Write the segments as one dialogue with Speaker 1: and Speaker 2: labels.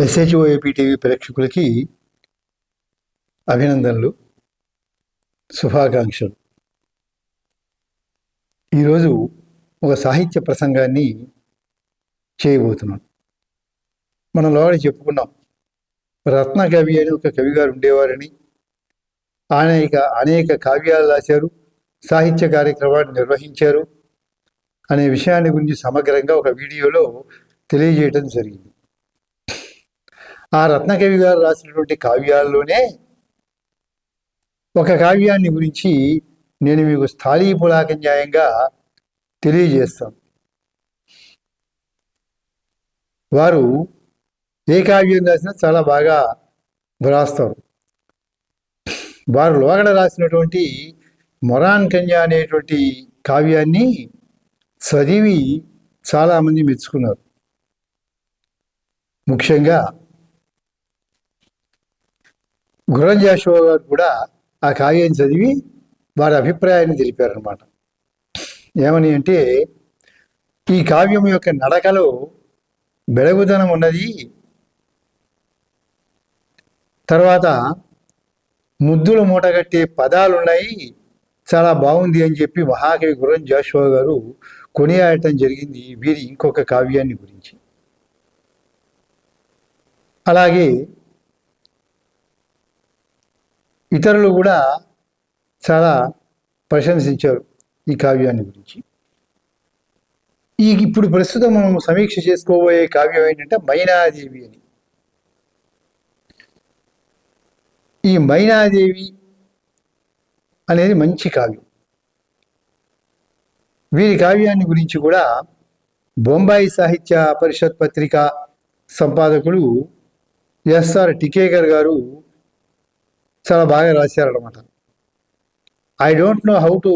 Speaker 1: ఎస్హెచ్ఓఏపీ TV ప్రేక్షకులకి అభినందనలు, శుభాకాంక్షలు. ఈరోజు ఒక సాహిత్య ప్రసంగాన్ని చేయబోతున్నాను. మనం లోగడ చెప్పుకున్నాం, రత్న కవి అని ఒక కవిగారు ఉండేవారని, అనేక కావ్యాలు రాశారు, సాహిత్య కార్యక్రమాన్ని నిర్వహించారు అనే విషయాన్ని గురించి సమగ్రంగా ఒక వీడియోలో తెలియజేయడం జరిగింది. ఆ రత్నకవి గారు రాసినటువంటి కావ్యాల్లోనే ఒక కావ్యాన్ని గురించి నేను మీకు స్థాళీపులాక న్యాయంగా తెలియజేస్తాను. వారు ఏ కావ్యం రాసినా చాలా బాగా వ్రాస్తారు. వారు లోగడ రాసినటువంటి మొరాన్ కన్య అనేటువంటి కావ్యాన్ని చదివి చాలామంది మెచ్చుకున్నారు. ముఖ్యంగా గుర్రం జాషువా గారు కూడా ఆ కావ్యం చదివి వారి అభిప్రాయాన్ని తెలిపారనమాట. ఏమని అంటే, ఈ కావ్యం యొక్క నడకలో బెళగుదనం ఉన్నది, తర్వాత ముద్దులు మూటగట్టే పదాలున్నాయి, చాలా బాగుంది అని చెప్పి మహాకవి గుర్రం జాషువా గారు కొనియాడటం జరిగింది వీరి ఇంకొక కావ్యాన్ని గురించి. అలాగే ఇతరులు కూడా చాలా ప్రశంసించారు ఈ కావ్యాన్ని గురించి. ఇప్పుడు ప్రస్తుతం మనం సమీక్ష చేసుకోబోయే కావ్యం ఏంటంటే మైనాదేవి అని. ఈ మైనాదేవి అనేది మంచి కావ్యం. వీరి కావ్యాన్ని గురించి కూడా బొంబాయి సాహిత్య పరిషత్ పత్రిక సంపాదకులు ఎస్ఆర్ టికేకర్ గారు చాలా బాగా రాశారనమాట. I don't know how to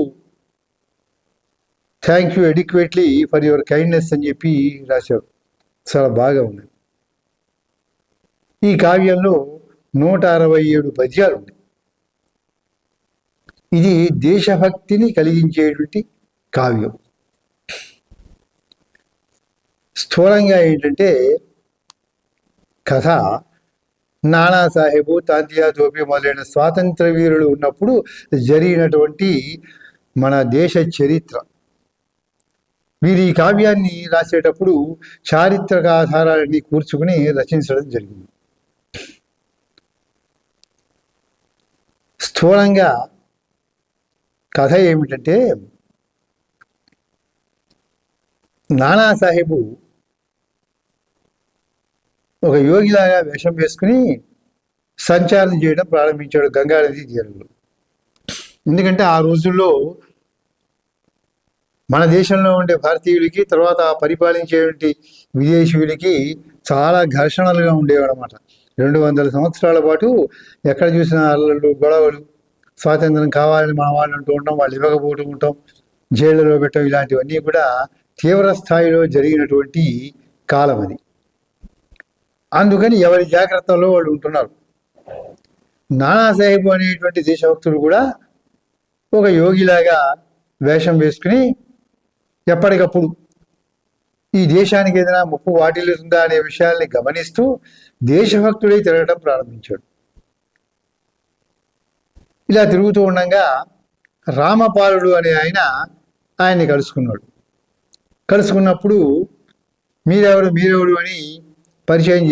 Speaker 1: thank you adequately for your kindness అని చెప్పి రాశారు. చాలా బాగా ఉంది. ఈ కావ్యంలో 167 పద్యాలు ఉన్నాయి. ఇది దేశభక్తిని కలిగించేటువంటి కావ్యం. స్థూలంగా ఏంటంటే కథ, నానాసాహెబు, తాంతియా తోపే మొదలైన స్వాతంత్ర వీరులు ఉన్నప్పుడు జరిగినటువంటి మన దేశ చరిత్ర. వీరి ఈ కావ్యాన్ని రాసేటప్పుడు చారిత్రక ఆధారాలన్నీ కూర్చుకుని రచించడం జరిగింది. స్థూలంగా కథ ఏమిటంటే, నానాసాహెబు ఒక యోగిలాగా వేషం వేసుకుని సంచారం చేయడం ప్రారంభించాడు గంగానది తీరంలో. ఎందుకంటే ఆ రోజుల్లో మన దేశంలో ఉండే భారతీయులకి, తర్వాత పరిపాలించేటువంటి విదేశీయులకి చాలా ఘర్షణలుగా ఉండేవాడు అనమాట. 200 సంవత్సరాల పాటు ఎక్కడ చూసిన అల్లలు, గొడవలు, స్వాతంత్రం కావాలని మన వాళ్ళు అంటూ ఉంటాం, వాళ్ళు ఇవ్వకపోవటం ఉంటాం, జైళ్ళలో పెట్టడం, ఇలాంటివన్నీ కూడా తీవ్ర స్థాయిలో జరిగినటువంటి కాలం అది. అందుకని ఎవరి జాగ్రత్తలో వాళ్ళు ఉంటున్నారు. నానాసాహెబ్ అనేటువంటి దేశభక్తుడు కూడా ఒక యోగిలాగా వేషం వేసుకుని ఎప్పటికప్పుడు ఈ దేశానికి ఏదైనా ముప్పు వాటిల్లుతుందా అనే విషయాల్ని గమనిస్తూ దేశభక్తుడై తిరగడం ప్రారంభించాడు. ఇలా తిరుగుతూ ఉండగా రామపాలుడు అనే ఆయన్ని కలుసుకున్నప్పుడు మీరెవడు అని పరిచయం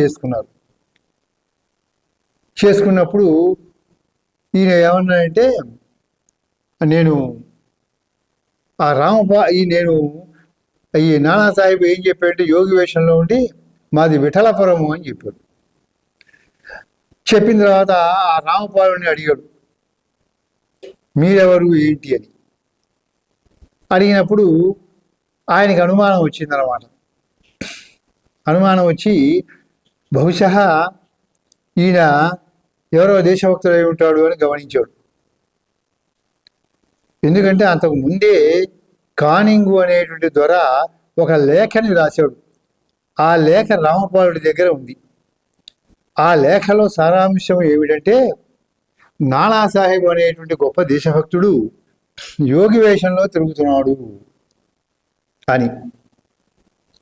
Speaker 1: చేసుకున్నప్పుడు ఈయన ఏమన్నాడంటే, నేను ఈ నానాసాహెబ్ ఏం చెప్పాడంటే, యోగి వేషంలో ఉండి మాది విఠలపురము అని చెప్పాడు. చెప్పిన తర్వాత ఆ రామపాలుని అడిగాడు, మీరెవరు ఏంటి అని. అడిగినప్పుడు ఆయనకి అనుమానం వచ్చిందనమాట. అనుమానం వచ్చి బహుశా ఈయన ఎవరో దేశభక్తుడై ఉంటాడు అని గమనించాడు. ఎందుకంటే అంతకు ముందే కానింగు అనేటువంటి దొర ఒక లేఖని రాశాడు. ఆ లేఖ రామపాలుడి దగ్గర ఉంది. ఆ లేఖలో సారాంశం ఏమిటంటే, నానాసాహెబ్ అనేటువంటి గొప్ప దేశభక్తుడు యోగి వేషంలో తిరుగుతున్నాడు అని.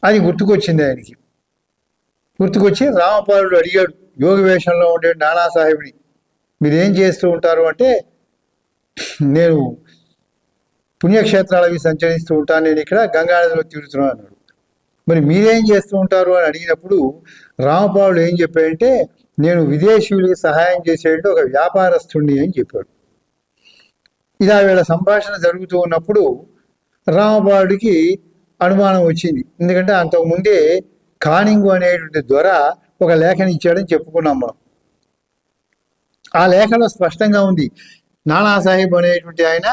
Speaker 1: అది గుర్తుకొచ్చింది ఆయనకి. గుర్తుకొచ్చి రామపాలుడు అడిగాడు యోగి వేషంలో ఉండే నానాసాహెబ్ని, మీరేం చేస్తూ ఉంటారు అంటే, నేను పుణ్యక్షేత్రాలవి సంచరిస్తూ ఉంటాను, నేను ఇక్కడ గంగానదిలో తిరుగుతున్నాను అన్నాడు. మరి మీరేం చేస్తూ ఉంటారు అని అడిగినప్పుడు రామపాలుడు ఏం చెప్పాడంటే, నేను విదేశీయులకి సహాయం చేసేటట్టు ఒక వ్యాపారస్తుడిని అని చెప్పాడు. ఇలా వీళ్ళ సంభాషణ జరుగుతూ ఉన్నప్పుడు రామపాలుడికి అనుమానం వచ్చింది. ఎందుకంటే అంతకుముందే కానింగు అనేటువంటి దొర ఒక లేఖని ఇచ్చాడని చెప్పుకున్నాం మనం. ఆ లేఖలో స్పష్టంగా ఉంది, నానాసాహెబ్ అనేటువంటి ఆయన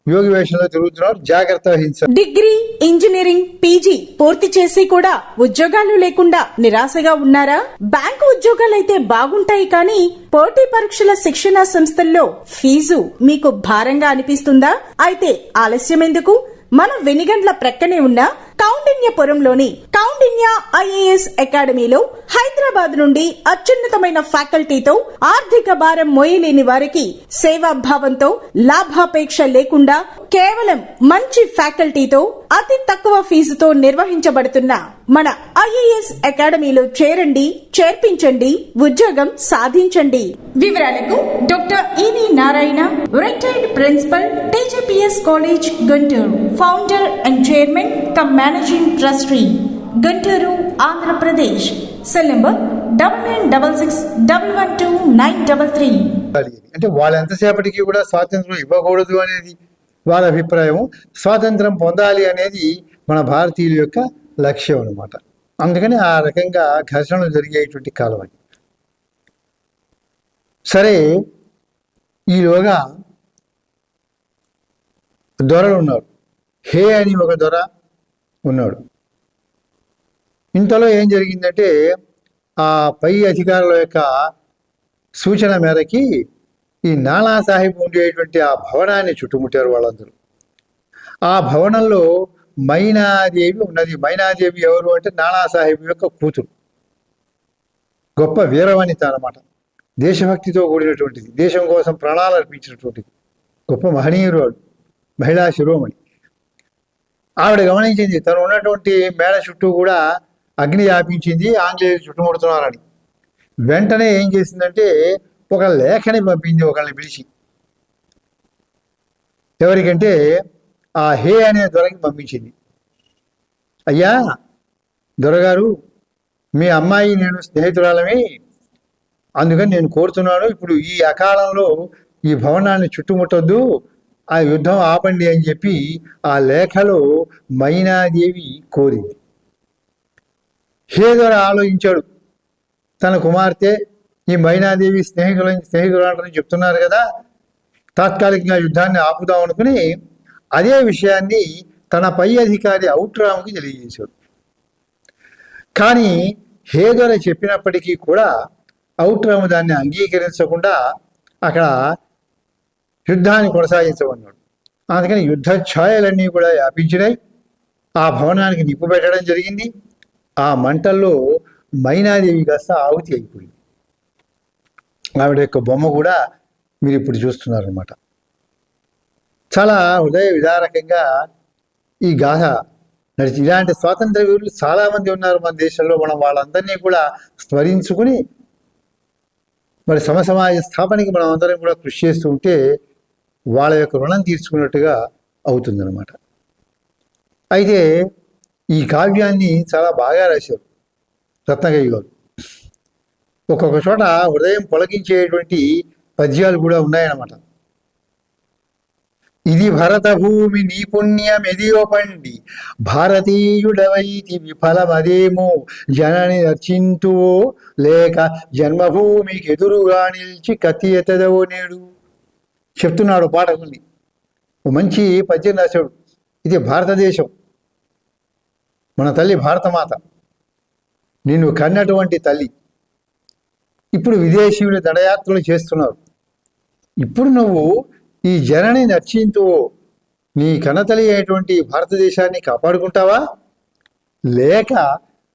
Speaker 1: యోగి వేషంలో తిరుగుతున్నారు, జాగ్రత్త వహించాలి.
Speaker 2: డిగ్రీ, ఇంజనీరింగ్, పీజీ పూర్తి చేసి కూడా ఉద్యోగాలు లేకుండా నిరాశగా ఉన్నారా? బ్యాంకు ఉద్యోగాలైతే బాగుంటాయి, కానీ పోటీ పరీక్షల శిక్షణ సంస్థల్లో ఫీజు మీకు భారంగా అనిపిస్తుందా? అయితే ఆలస్యం ఎందుకు? మన వెనిగండ్ల ప్రక్కనే ఉన్న కౌండిన్యపురంలోని కౌండిన్య ఐఏఎస్ అకాడమీలో హైదరాబాద్ నుండి అత్యున్నతమైన ఫ్యాకల్టీతో ఆర్థిక భారం మోయలేని వారికి సేవాభావంతో లాభాపేక్ష లేకుండా కేవలం మంచి ఫ్యాకల్టీతో అతి తక్కువ ఫీజుతో నిర్వహించబడుతున్న మన ఐఏఎస్ అకాడమీలో చేరండి, చేర్పించండి, ఉద్యోగం సాధించండి. వివరాలకు doctor EV Narayana, retired principal, TGPS college, Guntur, founder and chairman cum managing trustee, Guntur, Andhra Pradesh. Cell number 9966112933.
Speaker 1: అంటే వాళ్ళు ఎంతసేపటికి కూడా స్వాతంత్రం ఇవ్వకూడదు అనేది వాళ్ళ అభిప్రాయం. స్వాతంత్రం పొందాలి అనేది మన భారతీయుల యొక్క లక్ష్యం అన్నమాట. అందుకని ఆ రకంగా ఘర్షణలు జరిగేటువంటి కాలం అది. సరే, ఈలోగా దొరలు ఉన్నారు. హే అని ఒక దొర ఉన్నాడు. ఇంతలో ఏం జరిగిందంటే, ఆ పై అధికారుల యొక్క సూచన మేరకి ఈ నానాసాహెబ్ ఉండేటువంటి ఆ భవనాన్ని చుట్టుముట్టారు వాళ్ళందరూ. ఆ భవనంలో మైనాదేవి ఉన్నది. మైనాదేవి ఎవరు అంటే నానాసాహెబ్ యొక్క కూతురు. గొప్ప వీరవనిత అన్నమాట. దేశభక్తితో కూడినటువంటిది, దేశం కోసం ప్రాణాలు అర్పించినటువంటిది, గొప్ప మహనీయురాలు, మహిళా శిరోమణి. ఆవిడ గమనించింది తను ఉన్నటువంటి మేడ చుట్టూ కూడా అగ్ని వ్యాపించింది, ఆంగ్లేయులు చుట్టుముడుతున్నారని. వెంటనే ఏం చేసిందంటే ఒక లేఖని పంపింది, ఒకళ్ళని పిలిచి. ఎవరికంటే ఆ హే అనే దొరకి పంపించింది. అయ్యా దొరగారు, మీ అమ్మాయి నేను స్నేహితురాలమే, అందుకని నేను కోరుతున్నాను, ఇప్పుడు ఈ అకాలంలో ఈ భవనాన్ని చుట్టుముట్టొద్దు, ఆ యుద్ధం ఆపండి అని చెప్పి ఆ లేఖలో మైనాదేవి కోరింది. హే దొర ఆలోచించాడు, తన కుమార్తె ఈ మైనాదేవి స్నేహితులంటని చెప్తున్నారు కదా, తాత్కాలికంగా యుద్ధాన్ని ఆపుదాం అనుకుని అదే విషయాన్ని తన పై అధికారి ఔట్రామ్కి తెలియజేశాడు. కానీ హేదొర చెప్పినప్పటికీ కూడా ఔట్రామ్ దాన్ని అంగీకరించకుండా అక్కడ యుద్ధాన్ని కొనసాగించమన్నాడు. అందుకని యుద్ధ ఛాయలన్నీ కూడా వ్యాపించినాయి. ఆ భవనానికి నిప్పు పెట్టడం జరిగింది. ఆ మంటల్లో మైనాదేవి కాస్త ఆహుతి అయిపోయింది. ఆవిడ యొక్క బొమ్మ కూడా మీరు ఇప్పుడు చూస్తున్నారన్నమాట. చాలా హృదయ విదారకంగా ఈ గాథ నడిచి, ఇలాంటి స్వాతంత్ర వీరులు చాలామంది ఉన్నారు మన దేశంలో. మనం వాళ్ళందరినీ కూడా స్మరించుకుని మరి సమసమాజ స్థాపనకి మనం అందరం కూడా కృషి చేస్తూ ఉంటే వాళ్ళ యొక్క రుణం తీర్చుకున్నట్టుగా అవుతుందన్నమాట. అయితే ఈ కావ్యాన్ని చాలా బాగా రాశారు రత్నగయ్య గారు. ఒక్కొక్క చోట హృదయం పొలకించేటువంటి పద్యాలు కూడా ఉన్నాయన్నమాట. ఇది భరత భూమి నీ పుణ్యమెదియొపండి, భారతీయుడవైతి విఫలమదేమో, జనని రచింతువో లేక జన్మభూమికి ఎదురుగా నిలిచి కత్తి ఎత్తదవో నేడు. చెప్తున్నాడు పాఠకుల్ని. ఓ మంచి పద్యం రాశాడు. ఇది భారతదేశం, మన తల్లి భారతమాత, నిన్ను కన్నటువంటి తల్లి. ఇప్పుడు విదేశీయులు దండయాత్రలు చేస్తున్నారు. ఇప్పుడు నువ్వు ఈ జనని నర్చింతువో, నీ కన్నతల్లి అయినటువంటి భారతదేశాన్ని కాపాడుకుంటావా, లేక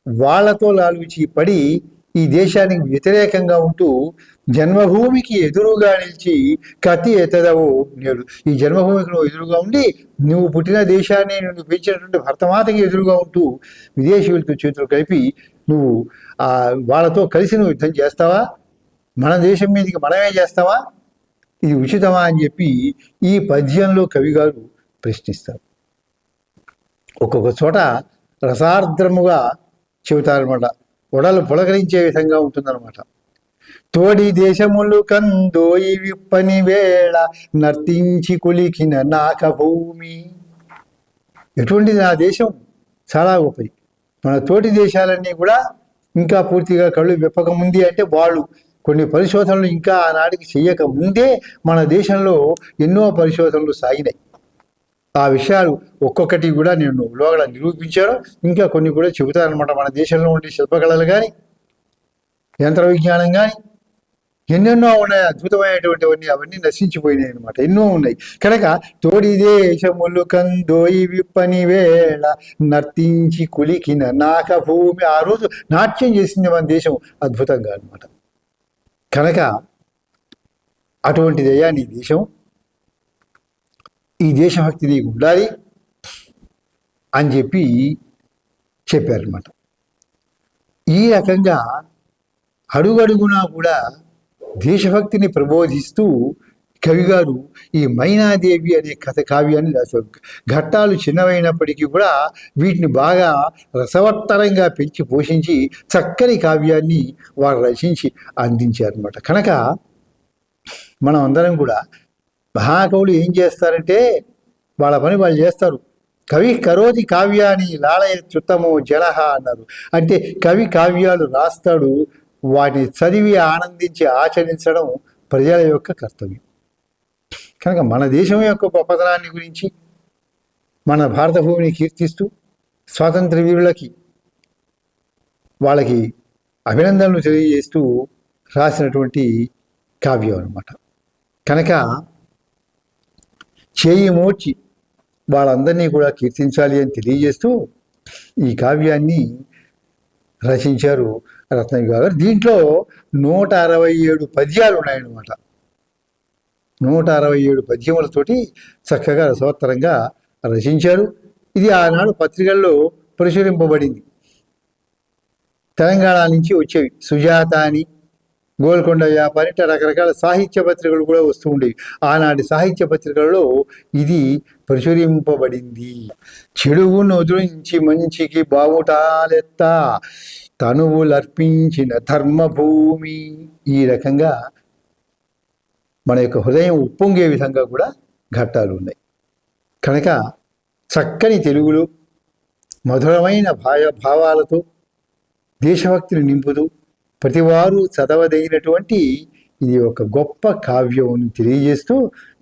Speaker 1: వాళ్లతో లాలుచి పడి ఈ దేశానికి వ్యతిరేకంగా ఉంటూ జన్మభూమికి ఎదురుగా నిలిచి కత్తి ఎత్తదవో నేడు. ఈ జన్మభూమికి నువ్వు ఎదురుగా ఉండి, నువ్వు పుట్టిన దేశాన్ని, నువ్వు పెంచినటువంటి భరతమాతకి ఎదురుగా ఉంటూ విదేశీయులతో చేతులు కలిపి నువ్వు వాళ్ళతో కలిసి నువ్వు యుద్ధం చేస్తావా? మన దేశం మీదకి మనమే చేస్తావా? ఇది ఉచితమా అని చెప్పి ఈ పద్యంలో కవి గారు ప్రశ్నిస్తారు. ఒక్కొక్క చోట రసార్ద్రముగా చెబుతారనమాట. ఒడలు పులకరించే విధంగా ఉంటుందన్నమాట. తోడి దేశములు కందోయి విప్పని వేళ నర్తించి కులికిన నాక భూమి. ఎటువంటిది నా దేశం? చాలా గొప్పది. మన తోటి దేశాలన్నీ కూడా ఇంకా పూర్తిగా కళ్ళు విప్పకముందే, అంటే వాళ్ళు కొన్ని పరిశోధనలు ఇంకా ఆనాటికి చెయ్యక ముందే మన దేశంలో ఎన్నో పరిశోధనలు సాగినాయి. ఆ విషయాలు ఒక్కొక్కటి కూడా నేను లోగడ నిరూపించాను. ఇంకా కొన్ని కూడా చెబుతానమాట. మన దేశంలో ఉండే శిల్పకళలు కానీ, యంత్ర విజ్ఞానం కానీ ఎన్నెన్నో ఉన్నాయి, అద్భుతమైనటువంటివన్నీ. అవన్నీ నశించిపోయినాయి అనమాట. ఎన్నో ఉన్నాయి. కనుక తోడి దేశములు కందోయి విప్పని వేళ నర్తించి కులికిన నాక భూమి. ఆ రోజు నాట్యం చేసింది మన దేశం అద్భుతంగా అనమాట. కనుక అటువంటిదయ్యా నీ దేశం, ఈ దేశభక్తి నీకు ఉండాలి అని చెప్పి చెప్పారనమాట. ఈ రకంగా అడుగడుగునా కూడా దేశభక్తిని ప్రబోధిస్తూ కవిగారు ఈ మైనాదేవి అనే కావ్యాన్ని రాశారు. ఘట్టాలు చిన్నవైనప్పటికీ కూడా వీటిని బాగా రసవత్తరంగా పెంచి పోషించి చక్కని కావ్యాన్ని వారు రచించి అందించారనమాట. కనుక మనం అందరం కూడా మహాకవులు ఏం చేస్తారంటే వాళ్ళ పని వాళ్ళు చేస్తారు. కవి కరోతి కావ్యాన్ని లాలయత్యుత్తమో జలహ అన్నారు. అంటే కవి కావ్యాలు రాస్తాడు, వాటిని చదివి ఆనందించి ఆచరించడం ప్రజల యొక్క కర్తవ్యం. కనుక మన దేశం యొక్క గొప్పతనాన్ని గురించి, మన భారత భూమిని కీర్తిస్తూ స్వాతంత్ర వీరులకి వాళ్ళకి అభినందనలు తెలియజేస్తూ రాసినటువంటి కావ్యం అన్నమాట. కనుక చేయి మోర్చి వాళ్ళందరినీ కూడా కీర్తించాలి అని తెలియజేస్తూ ఈ కావ్యాన్ని రచించారు రత్నయ్య గారు. దీంట్లో 167 పద్యాలు ఉన్నాయన్నమాట. 167 పద్యములతోటి చక్కగా రసవత్తరంగా రచించారు. ఇది ఆనాడు పత్రికల్లో ప్రచురింపబడింది. తెలంగాణ నుంచి వచ్చేవి. సుజాత అని, గోల్కొండ వ్యాపారి, ఇట్లా రకరకాల సాహిత్య పత్రికలు కూడా వస్తూ ఉండేవి. ఆనాటి సాహిత్య పత్రికలలో ఇది ప్రచురింపబడింది. చెడువును వదిలించి మంచికి బావుటాలెత్త తనువులర్పించిన ధర్మభూమి. ఈ రకంగా మన యొక్క హృదయం ఉప్పొంగే విధంగా కూడా ఘట్టాలు ఉన్నాయి. కనుక చక్కని తెలుగులో మధురమైన భావాలతో దేశభక్తిని నింపుతూ ప్రతివారు చదవదగినటువంటి ఇది ఒక గొప్ప కావ్యం అని తెలియజేస్తూ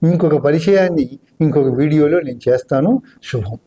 Speaker 1: ఇంకొక పరిచయాన్ని ఇంకొక వీడియోలో నేను చేస్తాను. శుభం.